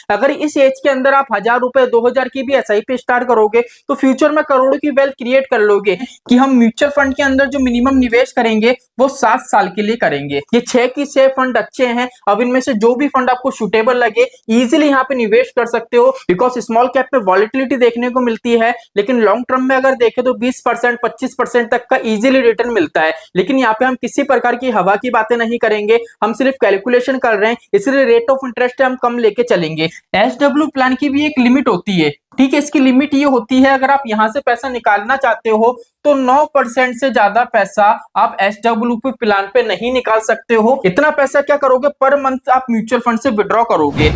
अगर इस एज के अंदर आप 1000 रुपए 2000 की भी एसआईपी स्टार्ट करोगे तो फ्यूचर में करोड़ों की वेल्थ क्रिएट कर लोगे। कि हम म्यूचुअल फंड के अंदर जो मिनिमम निवेश करेंगे वो 7 साल के लिए करेंगे। ये 6 की 6 फंड अच्छे हैं। अब इनमें से जो भी फंड आपको सुटेबल लगे इजीली यहाँ पे निवेश कर सकते हो, बिकॉज स्मॉल कैप में वॉलिटिलिटी देखने को मिलती है, लेकिन लॉन्ग टर्म में अगर देखें तो 20% 25% तक का इजीली रिटर्न मिलता है। लेकिन यहाँ पे हम किसी प्रकार की हवा की बातें नहीं करेंगे, हम सिर्फ कैलकुलेशन कर रहे हैं, इसलिए रेट ऑफ इंटरेस्ट हम कम लेके चलेंगे। एसडब्ल्यू प्लान की भी एक लिमिट होती है, ठीक है। इसकी लिमिट ये होती है, अगर आप यहां से पैसा निकालना चाहते हो तो 9% से ज्यादा पैसा आप एसडब्ल्यू प्लान पे नहीं निकाल सकते हो। इतना पैसा क्या करोगे, पर मंथ आप म्यूचुअल फंड से विड्रॉ करोगे।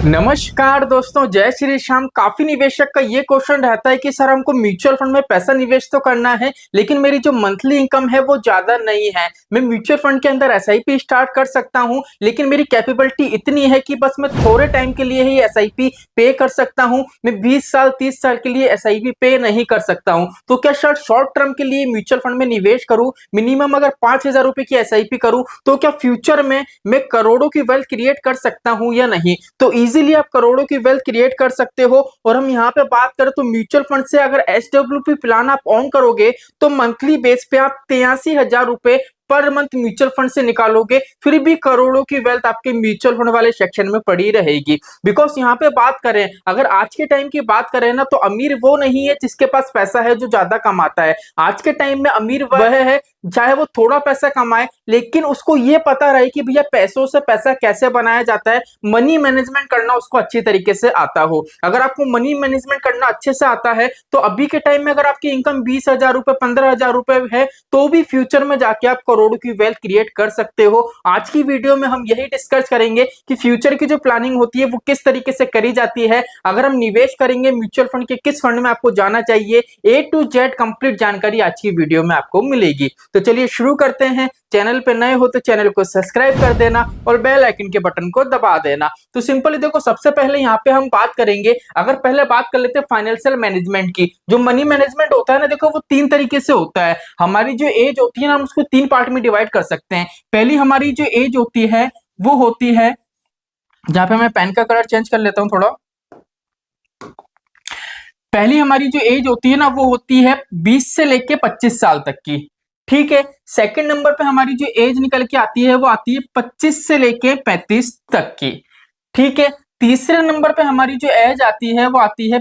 नमस्कार दोस्तों, जय श्री श्याम। काफी निवेशक का ये क्वेश्चन रहता है कि सर हमको म्यूचुअल फंड में पैसा निवेश तो करना है, लेकिन मेरी जो मंथली इनकम है वो ज्यादा नहीं है। मैं म्यूचुअल फंड के अंदर एसआईपी स्टार्ट कर सकता हूं, लेकिन मेरी कैपेबिलिटी इतनी है कि बस मैं थोड़े टाइम के लिए ही एसआईपी पे कर सकता हूं। मैं 20 साल 30 साल के लिए एसआईपी पे नहीं कर सकता हूं। तो क्या सर शॉर्ट टर्म के लिए म्यूचुअल फंड में निवेश करूं, मिनिमम अगर 5000 रुपए की एसआईपी करूं तो क्या फ्यूचर में मैं करोड़ों की वेल्थ क्रिएट कर सकता हूं या नहीं? तो इजीली आप करोड़ों की वेल्थ क्रिएट कर सकते हो। और हम यहाँ पे बात करें तो म्यूचुअल फंड से अगर एसडब्ल्यूपी प्लान आप ऑन करोगे तो मंथली बेस पे आप 83,000 रुपए पर मंथ म्यूचुअल फंड से निकालोगे, फिर भी करोड़ों की वेल्थ आपके म्यूचुअल फंड वाले सेक्शन में पड़ी रहेगी। बिकॉज यहाँ पे बात करें, अगर आज के टाइम की बात करें ना, तो अमीर वो नहीं है जिसके पास पैसा है जो ज्यादा कमाता है। आज के टाइम में अमीर वह है चाहे वो थोड़ा पैसा कमाए, लेकिन उसको ये पता रहे कि भैया पैसों से पैसा कैसे बनाया जाता है, मनी मैनेजमेंट करना उसको अच्छी तरीके से आता हो। अगर आपको मनी मैनेजमेंट करना अच्छे से आता है तो अभी के टाइम में अगर आपकी इनकम 20,000 रुपए 15,000 रुपए है तो भी फ्यूचर में जाके आप करोड़ों की वेल्थ क्रिएट कर सकते हो। आज की वीडियो में हम यही डिस्कस करेंगे कि फ्यूचर की जो प्लानिंग होती है वो किस तरीके से करी जाती है, अगर हम निवेश करेंगे म्यूचुअल फंड के किस फंड में आपको जाना चाहिए, ए टू जेड कंप्लीट जानकारी आज की वीडियो में आपको मिलेगी। तो चलिए शुरू करते हैं। चैनल पे नए हो तो चैनल को सब्सक्राइब कर देना और बेल आइकन के बटन को दबा देना। तो सिंपली देखो, सबसे पहले यहाँ पे हम बात करेंगे, अगर पहले बात कर लेते हैं फाइनेंशियल मैनेजमेंट की। जो मनी मैनेजमेंट होता है ना, देखो वो 3 तरीके से होता है। हमारी जो एज होती है ना, हम उसको 3 पार्ट में डिवाइड कर सकते हैं। पहली हमारी जो एज होती है वो होती है, जहां पे मैं पेन का कलर चेंज कर लेता हूं थोड़ा। पहली हमारी जो एज होती है ना वो होती है 20 से लेके 25 साल तक की, ठीक है। सेकंड नंबर पे हमारी जो एज निकल के आती है वो आती है 25 से लेके 35 तक की, ठीक है। तीसरे नंबर पे हमारी जो एज आती है वो आती है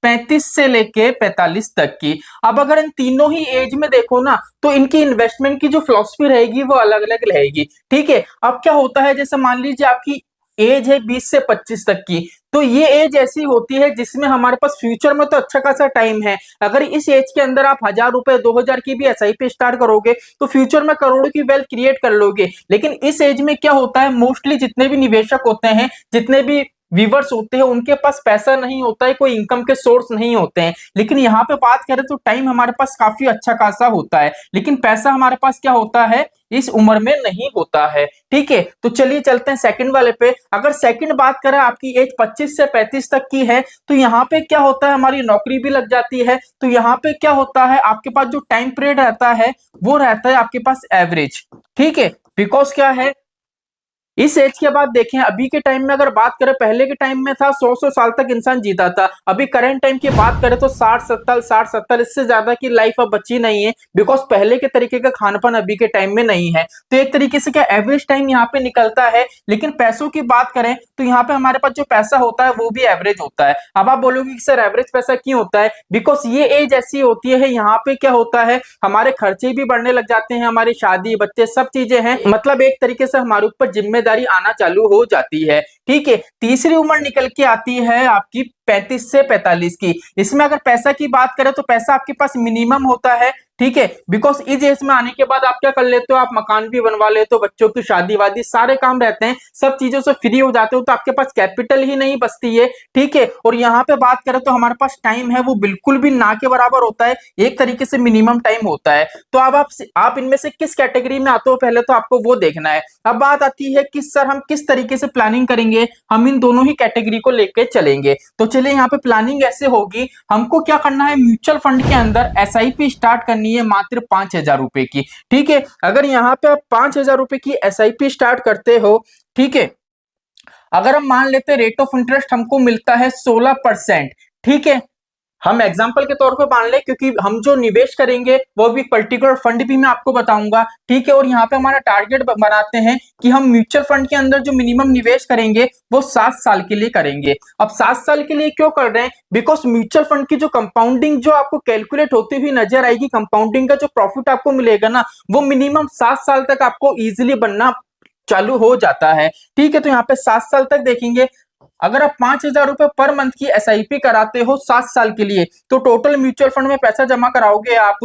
35 से लेके 45 तक की। अब अगर इन तीनों ही एज में देखो ना, तो इनकी इन्वेस्टमेंट की जो फिलॉसफी रहेगी वो अलग अलग रहेगी, ठीक है। अब क्या होता है, जैसे मान लीजिए आपकी एज है 20 से 25 तक की, तो ये एज ऐसी होती है जिसमें हमारे पास फ्यूचर में तो अच्छा खासा टाइम है। अगर इस एज के अंदर आप 1000 रुपए 2000 की भी एसआईपी स्टार्ट करोगे तो फ्यूचर में करोड़ों की वेल्थ क्रिएट कर लोगे। लेकिन इस एज में क्या होता है, मोस्टली जितने भी निवेशक होते हैं, जितने भी व्यूवर्स होते हैं, उनके पास पैसा नहीं होता है, कोई इनकम के सोर्स नहीं होते हैं। लेकिन यहाँ पे बात करें तो टाइम हमारे पास काफी अच्छा खासा होता है, लेकिन पैसा हमारे पास क्या होता है, इस उम्र में नहीं होता है, ठीक है। तो चलिए चलते हैं सेकंड वाले पे। अगर सेकंड बात करें, आपकी एज 25 से 35 तक की है, तो यहाँ पे क्या होता है, हमारी नौकरी भी लग जाती है। तो यहाँ पे क्या होता है, आपके पास जो टाइम पीरियड रहता है वो रहता है आपके पास एवरेज, ठीक है। बिकॉज क्या है, इस एज के बाद देखें, अभी के टाइम में अगर बात करें, पहले के टाइम में था 100 साल तक इंसान जीता था। अभी करंट टाइम की बात करें तो 60 70 इससे ज्यादा की लाइफ अब बची नहीं है, बिकॉज पहले के तरीके का खानपान अभी के टाइम में नहीं है। तो एक तरीके से क्या एवरेज टाइम यहाँ पे निकलता है। लेकिन पैसों की बात करें तो यहाँ पे हमारे पास जो पैसा होता है वो भी एवरेज होता है। अब आप बोलोगे कि सर एवरेज पैसा क्यों होता है, बिकॉज ये एज ऐसी होती है, यहाँ पे क्या होता है, हमारे खर्चे भी बढ़ने लग जाते हैं, हमारी शादी बच्चे सब चीजें हैं, मतलब एक तरीके से हमारे ऊपर जिम्मेदारी आना चालू हो जाती है, ठीक है। तीसरी उम्र निकल के आती है आपकी 35 से 45 की। इसमें अगर पैसा की बात करें तो पैसा आपके पास मिनिमम होता है, ठीक है। बिकॉज इस एज में आने के बाद आप क्या कर लेते हो, आप मकान भी बनवा लेते हो, बच्चों की शादी वादी सारे काम रहते हैं, सब चीजों से फ्री हो जाते हो, तो आपके पास कैपिटल ही नहीं बचती है, ठीक है। और यहाँ पे बात करें तो हमारे पास टाइम है वो बिल्कुल भी ना के बराबर होता है, एक तरीके से मिनिमम टाइम होता है। तो अब आप इनमें से किस कैटेगरी में आते हो, पहले तो आपको वो देखना है। अब बात आती है कि सर हम किस तरीके से प्लानिंग करेंगे, हम इन दोनों ही कैटेगरी को लेके चलेंगे। तो चलिए यहाँ पे प्लानिंग ऐसे होगी, हमको क्या करना है, म्यूचुअल फंड के अंदर एसआईपी स्टार्ट करनी है मात्र 5000 रुपए की, ठीक है। अगर यहाँ पे आप 5000 रुपए की एसआईपी स्टार्ट करते हो, ठीक है, अगर हम मान लेते हैं रेट ऑफ इंटरेस्ट हमको मिलता है 16%, ठीक है, हम एग्जांपल के तौर पे मान ले, क्योंकि हम जो निवेश करेंगे वो भी पर्टिकुलर फंड भी मैं आपको बताऊंगा, ठीक है। और यहाँ पे हमारा टारगेट बनाते हैं कि हम म्यूचुअल फंड के अंदर जो मिनिमम निवेश करेंगे वो 7 साल के लिए करेंगे। अब 7 साल के लिए क्यों कर रहे हैं? बिकॉज म्यूचुअल फंड की जो कंपाउंडिंग जो आपको कैलकुलेट होती हुई नजर आएगी, कंपाउंडिंग का जो प्रॉफिट आपको मिलेगा ना, वो मिनिमम 7 साल तक आपको इजिली बनना चालू हो जाता है, ठीक है। तो यहाँ पे 7 साल तक देखेंगे, अगर आप 5,000 रुपए पर मंथ की एसआईपी कराते हो 7 साल के लिए, तो टोटल म्यूचुअल फंड में पैसा जमा कराओगे आप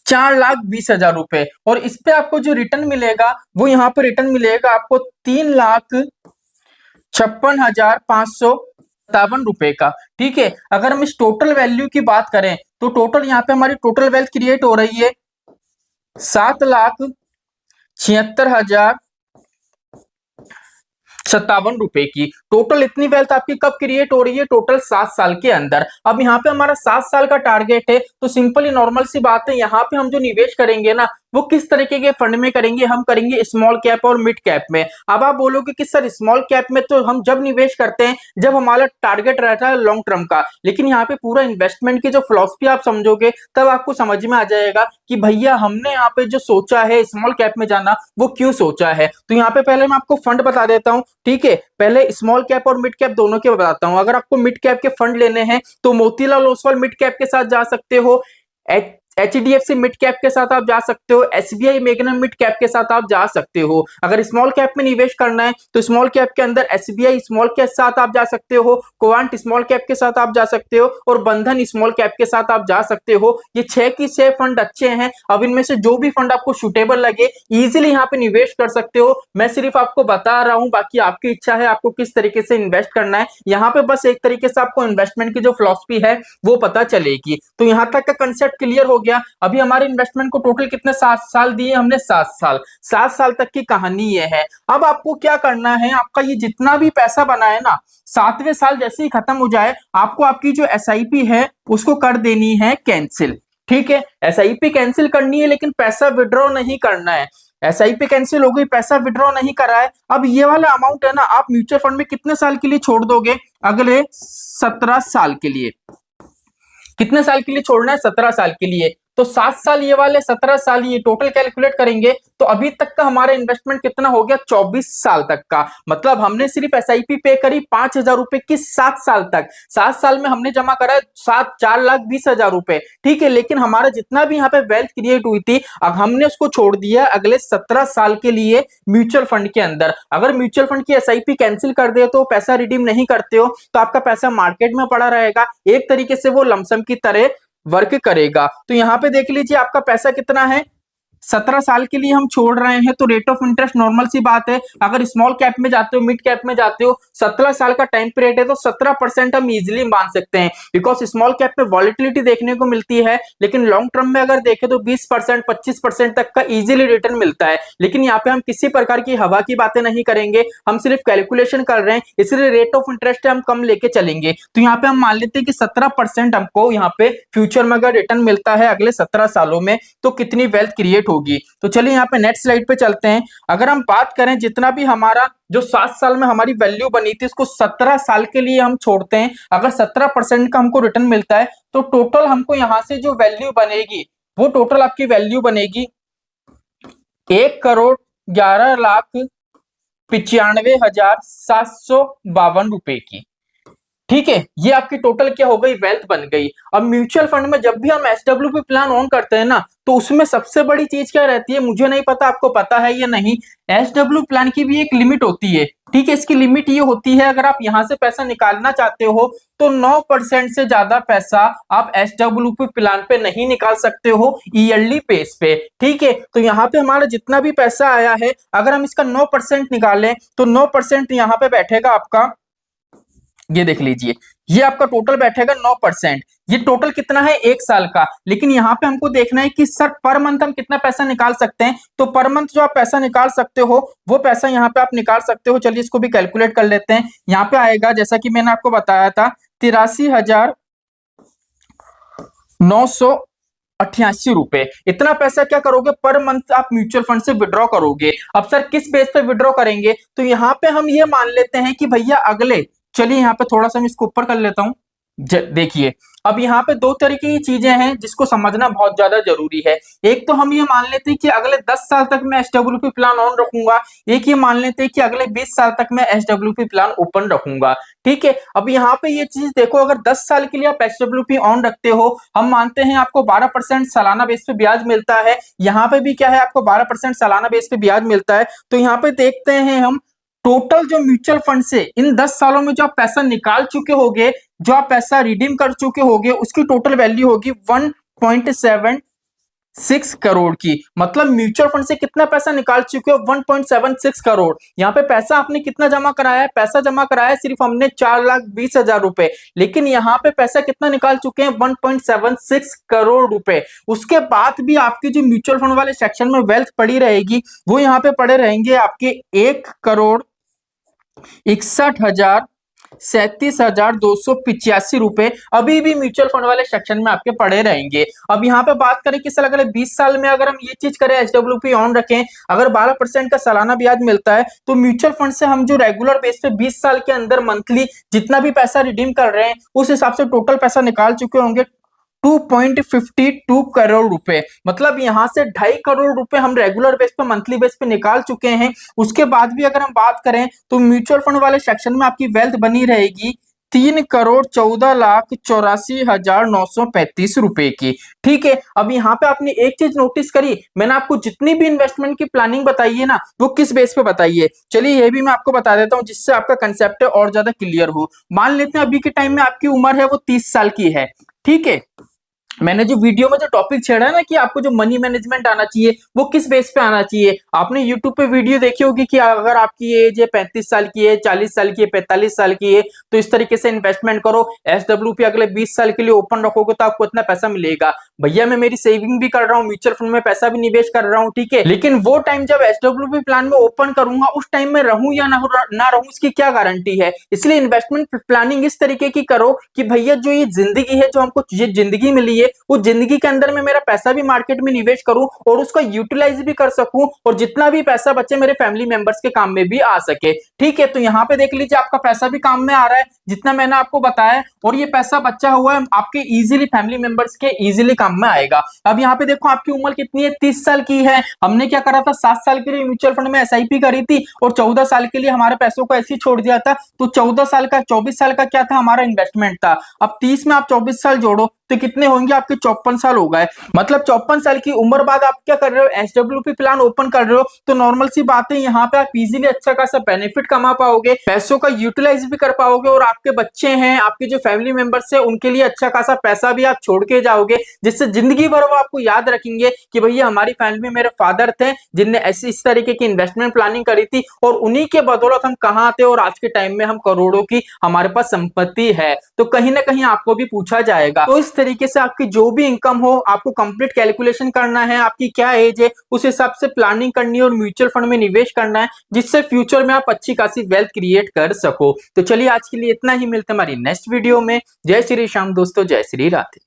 4,20,000 रुपए, और इस पे आपको जो रिटर्न मिलेगा वो यहाँ पे रिटर्न मिलेगा आपको 3,56,557 रुपए का, ठीक है। अगर हम इस टोटल वैल्यू की बात करें तो टोटल यहाँ पे हमारी टोटल वेल्थ क्रिएट हो रही है 7,76,057 रुपए की। टोटल इतनी वेल्थ आपकी कब क्रिएट हो रही है? टोटल 7 साल के अंदर। अब यहाँ पे हमारा 7 साल का टारगेट है, तो सिंपली नॉर्मल सी बात है, यहाँ पे हम जो निवेश करेंगे ना वो किस तरीके के फंड में करेंगे? हम करेंगे स्मॉल कैप और मिड कैप में। अब आप बोलोगे कि सर स्मॉल कैप में तो हम जब निवेश करते हैं जब हमारा टारगेट रहता है लॉन्ग टर्म का, लेकिन यहाँ पे पूरा इन्वेस्टमेंट की जो फिलॉसफी आप समझोगे तब आपको समझ में आ जाएगा कि भैया हमने यहाँ पे जो सोचा है स्मॉल कैप में जाना वो क्यों सोचा है। तो यहाँ पे पहले मैं आपको फंड बता देता हूँ, ठीक है। पहले स्मॉल कैप और मिड कैप दोनों के बताता हूँ। अगर आपको मिड कैप के फंड लेने हैं तो मोतीलाल ओसवाल मिड कैप के साथ जा सकते हो, एचडीएफसी मिड कैप के साथ आप जा सकते हो, एसबीआई मैग्नम मिड कैप के साथ आप जा सकते हो। अगर स्मॉल कैप में निवेश करना है तो स्मॉल कैप के अंदर एसबीआई स्मॉल के साथ आप जा सकते हो, क्वांट स्मॉल कैप के साथ आप जा सकते हो, और बंधन स्मॉल कैप के साथ आप जा सकते हो। ये 6 की 6 फंड अच्छे हैं। अब इनमें से जो भी फंड आपको सुटेबल लगे इजिली यहाँ पे निवेश कर सकते हो। मैं सिर्फ आपको बता रहा हूँ, बाकी आपकी इच्छा है आपको किस तरीके से इन्वेस्ट करना है। यहाँ पे बस एक तरीके से आपको इन्वेस्टमेंट की जो फिलॉसफी है वो पता चलेगी। तो यहाँ तक का कंसेप्ट क्लियर हो गया। अभी हमारे इन्वेस्टमेंट को टोटल कितने 7 साल दिए हमने? 7 साल। 7 साल तक की कहानी ये है। अब आपको क्या करना है, आपका ये जितना भी पैसा बना है ना, 7वें साल जैसे ही खत्म हो जाए आपको आपकी जो एसआईपी है उसको कर देनी है कैंसिल, ठीक है। एसआईपी कैंसिल करनी है लेकिन पैसा विड्रॉ नहीं करना है। एसआईपी कैंसिल हो गई, पैसा विड्रॉ नहीं करा है। अब ये वाला अमाउंट है ना, आप म्यूचुअल फंड में कितने साल के लिए छोड़ दोगे? अगले 17 साल के लिए। कितने साल के लिए छोड़ना है? 17 साल के लिए। तो 7 साल ये वाले, 17 साल ये, टोटल कैलकुलेट करेंगे तो अभी तक का हमारा इन्वेस्टमेंट कितना हो गया? 24 साल तक का। मतलब हमने सिर्फ एसआईपी पे करी 5,000 रुपए की 7 साल तक। 7 साल में हमने जमा करा 4,20,000 रुपए, ठीक है। लेकिन हमारा जितना भी यहाँ पे वेल्थ क्रिएट हुई थी अब हमने उसको छोड़ दिया अगले 17 साल के लिए म्यूचुअल फंड के अंदर। अगर म्यूचुअल फंड की एसआईपी कैंसिल कर दे तो पैसा रिडीम नहीं करते हो तो आपका पैसा मार्केट में पड़ा रहेगा, एक तरीके से वो लमसम की तरह वर्क करेगा। तो यहाँ पे देख लीजिए आपका पैसा कितना है, 17 साल के लिए हम छोड़ रहे हैं। तो रेट ऑफ इंटरेस्ट नॉर्मल सी बात है, अगर स्मॉल कैप में जाते हो मिड कैप में जाते हो 17 साल का टाइम पीरियड है तो 17% हम इजीली मान सकते हैं। बिकॉज स्मॉल कैप में वॉलिटिलिटी देखने को मिलती है, लेकिन लॉन्ग टर्म में अगर देखें तो 20% 25% तक का इजीली रिटर्न मिलता है। लेकिन यहाँ पे हम किसी प्रकार की हवा की बातें नहीं करेंगे, हम सिर्फ कैलकुलेशन कर रहे हैं, इसलिए रेट ऑफ इंटरेस्ट हम कम लेके चलेंगे। तो यहाँ पे हम मान लेते हैं कि 17% हमको यहाँ पे फ्यूचर में अगर रिटर्न मिलता है अगले 17 सालों में तो कितनी वेल्थ क्रिएट होगी। तो चलिए यहाँ पे नेक्स्ट स्लाइड पे चलते हैं। अगर हम बात करें जितना भी हमारा जो 7 साल में हमारी वैल्यू बनी थी इसको 17 साल के लिए हम छोड़ते हैं, अगर 17% का हमको रिटर्न मिलता है तो टोटल हमको यहाँ से जो वैल्यू बनेगी वो टोटल आपकी वैल्यू बनेगी 1,91,95,752 की, ठीक है। ये आपकी टोटल क्या हो गई? वेल्थ बन गई। अब म्यूचुअल फंड में जब भी हम एसडब्ल्यूपी प्लान ऑन करते हैं ना तो उसमें सबसे बड़ी चीज क्या रहती है, मुझे नहीं पता आपको पता है या नहीं, एसडब्ल्यू प्लान की भी एक लिमिट होती है, ठीक है। इसकी लिमिट ये होती है अगर आप यहां से पैसा निकालना चाहते हो तो 9% से ज्यादा पैसा आप एसडब्ल्यूपी प्लान पे नहीं निकाल सकते हो ईयरली बेस पे, ठीक है। तो यहाँ पे हमारा जितना भी पैसा आया है अगर हम इसका 9% निकालें तो 9% यहाँ पे बैठेगा आपका, ये देख लीजिए, ये आपका टोटल बैठेगा 9%। ये टोटल कितना है? 1 साल का। लेकिन यहाँ पे हमको देखना है कि सर पर मंथ हम कितना पैसा निकाल सकते हैं। तो पर मंथ जो आप पैसा निकाल सकते हो वो पैसा यहाँ पे आप निकाल सकते हो। चलिए इसको भी कैलकुलेट कर लेते हैं। यहाँ पे आएगा जैसा कि मैंने आपको बताया था 83,900 ₹88। इतना पैसा क्या करोगे पर मंथ आप म्यूचुअल फंड से विड्रॉ करोगे। अब सर किस बेस पे विड्रॉ करेंगे, तो यहाँ पे हम ये मान लेते हैं कि भैया अगले, चलिए यहाँ पे थोड़ा सा मैं इसको ऊपर कर लेता हूँ। देखिए, अब यहाँ पे दो तरीके की चीजें हैं जिसको समझना बहुत ज्यादा जरूरी है। एक तो हम ये मान लेते हैं कि अगले 10 साल तक मैं एसडब्ल्यूपी प्लान ऑन रखूंगा, एक ये मान लेते हैं कि अगले 20 साल तक मैं एसडब्ल्यूपी प्लान ओपन रखूंगा। ठीक है, अब यहाँ पे ये चीज देखो, अगर 10 साल के लिए आप एसडब्ल्यूपी ऑन रखते हो, हम मानते हैं आपको 12% सालाना बेस पे ब्याज मिलता है। यहाँ पे भी क्या है, आपको 12% सालाना बेस पे ब्याज मिलता है। तो यहाँ पे देखते हैं हम टोटल जो म्यूचुअल फंड से इन 10 सालों में जो आप पैसा निकाल चुके होगे, जो आप पैसा रिडीम कर चुके होगे, उसकी टोटल वैल्यू होगी 1.76 करोड़ की। मतलब म्यूचुअल फंड से कितना पैसा निकाल चुके हो, 1.76 करोड़। यहाँ पे पैसा आपने कितना जमा कराया है, पैसा जमा कराया है सिर्फ हमने 4,20,000 रुपए, लेकिन यहाँ पे पैसा कितना निकाल चुके हैं, 1.76 करोड़ रुपए। उसके बाद भी आपकी जो म्यूचुअल फंड वाले सेक्शन में वेल्थ पड़ी रहेगी, वो यहाँ पे पड़े रहेंगे आपके 1,61,37,285 रुपए अभी भी म्यूचुअल फंड वाले सेक्शन में आपके पड़े रहेंगे। अब यहाँ पे बात करें कि सर अगले 20 साल में अगर हम ये चीज करें, एसडब्ल्यूपी ऑन रखें, अगर 12% का सालाना ब्याज मिलता है, तो म्यूचुअल फंड से हम जो रेगुलर बेस पे 20 साल के अंदर मंथली जितना भी पैसा रिडीम कर रहे हैं, उस हिसाब से टोटल पैसा निकाल चुके होंगे 2.52 करोड़ रुपए। मतलब यहां से 2.5 करोड़ रुपए हम रेगुलर बेस पे, मंथली बेस पे निकाल चुके हैं। उसके बाद भी अगर हम बात करें तो म्यूचुअल फंड वाले सेक्शन में आपकी वेल्थ बनी रहेगी 3,14,84,935 रुपए की। ठीक है, अब यहाँ पे आपने एक चीज नोटिस करी, मैंने आपको जितनी भी इन्वेस्टमेंट की प्लानिंग बताई है ना, वो किस बेस पे बताई है, चलिए ये भी मैं आपको बता देता हूँ जिससे आपका कंसेप्ट है और ज्यादा क्लियर हो। मान लेते हैं अभी के टाइम में आपकी उम्र है वो 30 साल की है। ठीक है, मैंने जो वीडियो में जो टॉपिक छेड़ा है ना कि आपको जो मनी मैनेजमेंट आना चाहिए, वो किस बेस पे आना चाहिए, आपने यूट्यूब पे वीडियो देखी होगी कि अगर आपकी एज है 35 साल की है, 40 साल की है, 45 साल की है, तो इस तरीके से इन्वेस्टमेंट करो। एसडब्ल्यूपी अगले 20 साल के लिए ओपन रखोगे तो आपको इतना पैसा मिलेगा। भैया मैं मेरी सेविंग भी कर रहा हूँ, म्यूचुअल फंड में पैसा भी निवेश कर रहा हूँ, ठीक है, लेकिन वो टाइम जब एसडब्ल्यूपी प्लान में ओपन करूंगा, उस टाइम में रहूं या ना रहूं, इसकी क्या गारंटी है। इसलिए इन्वेस्टमेंट प्लानिंग इस तरीके की करो कि भैया जो ये जिंदगी है, जो हमको ये जिंदगी मिली है, वो जिंदगी के अंदर में मेरा पैसा भी मार्केट में निवेश करूं और उसको यूटिलाइज भी कर सकूं, और जितना भी पैसा बचे मेरे फैमिली मेंबर्स के काम में भी आ सके। ठीक है, तो यहाँ पे देख लीजिए आपका पैसा भी काम में आ रहा है जितना मैंने आपको बताया, और ये पैसा बचा हुआ है आपके इजीली फैमिली मेंबर्स के इजीली काम में आएगा। अब यहाँ पे देखो आपकी उम्र कितनी है, 30 साल की है। हमने क्या करा था, 7 साल के लिए म्यूचुअल फंड में एसआईपी करी थी और 14 साल के लिए हमारे पैसों को ऐसे ही छोड़ दिया था। तो 14 साल का, 24 साल का क्या था, हमारा इन्वेस्टमेंट था। अब 30 में आप 24 साल जोड़ो तो कितने होंगे, आपके 54 साल हो गए। मतलब 54 साल की उम्र बाद आप क्या कर रहे हो, एसडब्ल्यूपी प्लान ओपन कर रहे हो, तो नॉर्मल सी बात है यहाँ पे आप इजीली अच्छा खासा बेनिफिट कमा पाओगे, पैसों का यूटिलाइज भी कर पाओगे, और आपके बच्चे हैं, आपके जो फैमिली मेंबर्स है, उनके लिए अच्छा खासा पैसा भी आप छोड़ के जाओगे, जिससे जिंदगी भर वो आपको याद रखेंगे कि भैया हमारी फैमिली में मेरे फादर थे जिनने ऐसी इस तरीके की इन्वेस्टमेंट प्लानिंग करी थी, और उन्हीं के बदौलत हम कहाँ थे और आज के टाइम में हम करोड़ों की हमारे पास संपत्ति है। तो कहीं ना कहीं आपको भी पूछा जाएगा। तो इस तरीके से आपकी जो भी इनकम हो, आपको कंप्लीट कैलकुलेशन करना है, आपकी क्या एज है उस हिसाब से प्लानिंग करनी है और म्यूचुअल फंड में निवेश करना है, जिससे फ्यूचर में आप अच्छी खासी वेल्थ क्रिएट कर सको। तो चलिए आज के लिए इतना ही, मिलते हैं हमारी नेक्स्ट वीडियो में। जय श्री श्याम दोस्तों, जय श्री राधे।